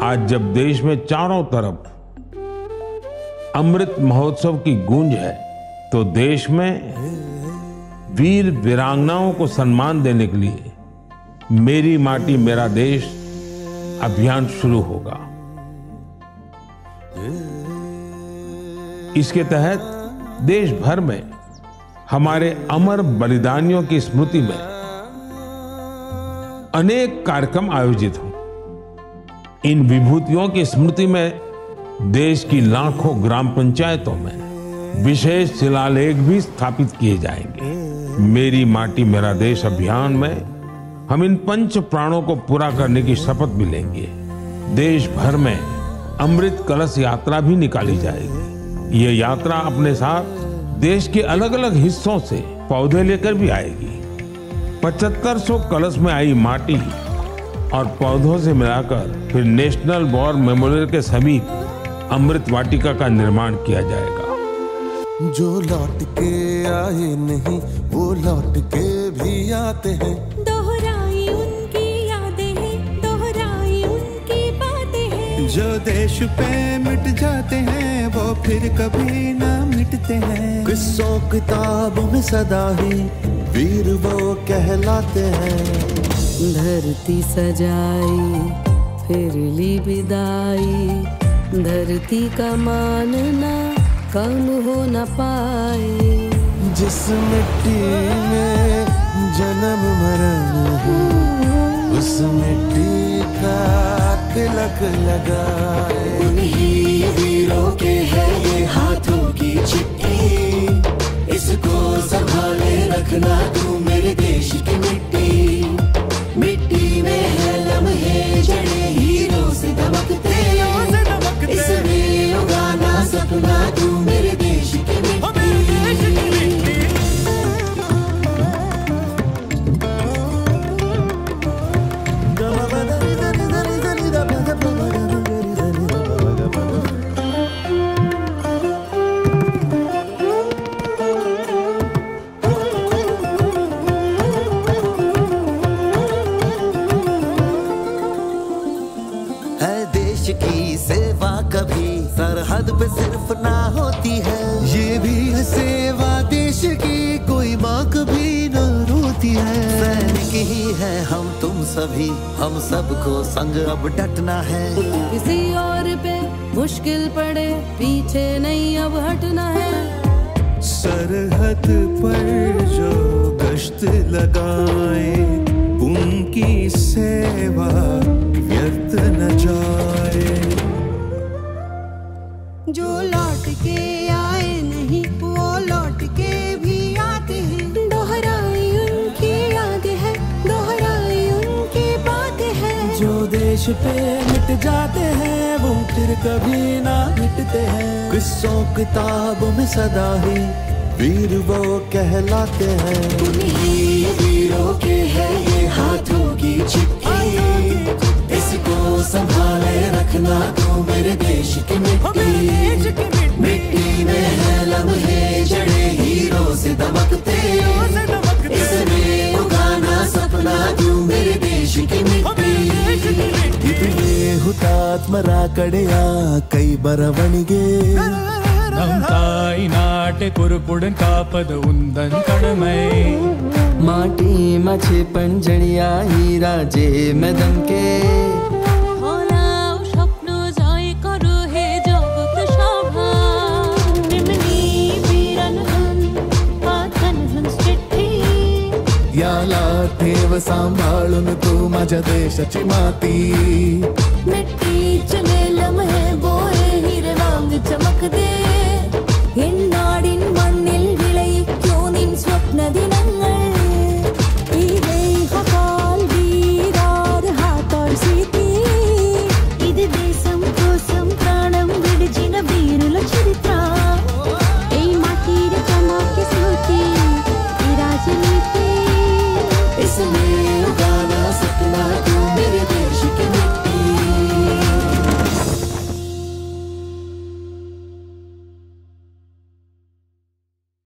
आज जब देश में चारों तरफ अमृत महोत्सव की गूंज है, तो देश में वीर वीरांगनाओं को सम्मान देने के लिए मेरी माटी मेरा देश अभियान शुरू होगा। इसके तहत देश भर में हमारे अमर बलिदानियों की स्मृति में अनेक कार्यक्रम आयोजित हों। इन विभूतियों की स्मृति में देश की लाखों ग्राम पंचायतों में विशेष शिलालेख भी स्थापित किए जाएंगे। मेरी माटी मेरा देश अभियान में हम इन पंच प्राणों को पूरा करने की शपथ भी लेंगे। देश भर में अमृत कलश यात्रा भी निकाली जाएगी। ये यात्रा अपने साथ देश के अलग अलग हिस्सों से पौधे लेकर भी आएगी। 7500 कलश में आई माटी और पौधों से मिलाकर फिर नेशनल वॉर मेमोरियल के समीप अमृत वाटिका का निर्माण किया जाएगा। जो लौट के आए नहीं वो लौट के भी आते हैं। दोहराई उनकी यादें हैं, दोहराई उनकी बातें हैं। जो देश पे मिट जाते हैं वो फिर कभी ना मिटते हैं। किस्सों किताबों में सदा ही वीर वो कहलाते हैं। धरती सजाई फिर ली विदाई, धरती का मानना कम हो न पाए। जिस मिट्टी में जन्म मरण है उस मिट्टी का तिलक लगाए। उन्हीं वीरों के है ये हाथों की चिट्ठी, इसको संभाले रखना तू मेरे देश की मिट्टी। मिट्टी में है लम्हे जड़े हीरों से दमकते, इसमें उगाना सपना तू मेरे देश की मिट्टी। की सेवा कभी सरहद पे सिर्फ ना होती है, ये भी है सेवा देश की, कोई माँ कभी न रोती है। सैनिक ही है हम तुम सभी, हम सबको संग अब डटना है। किसी और पे मुश्किल पड़े पीछे नहीं अब हटना है। सरहद पर जो गश्त लगाए उनकी सेवा व्यर्थ न जाए। जो लौट के आए नहीं वो लौट के भी आते हैं। दोहराई उनकी यादें हैं, दोहराई उनकी बातें हैं। जो देश पे मिट जाते हैं वो फिर कभी ना मिटते हैं। किस्सों किताबों में सदा ही वीर वो कहलाते हैं। उन्हीं वीरों के है ये हाथों की चिट्ठी, इसको संभाले रखना तू मेरे देश की मिट्टी। मिट्टी में है लम्हे जड़े हीरों से दमकते, इसमें उगाना सपना तू मेरे देश की मिट्टी। हुतात्मरा कड़या कई बरवणिगे नम ताई नाटे कुरपुड़न कापद उंदन कड़मय। माटी मछे पंजड़िया हीरा जे मदम के। याला ठेव सांभाळून तू माझ्या देशाची माती।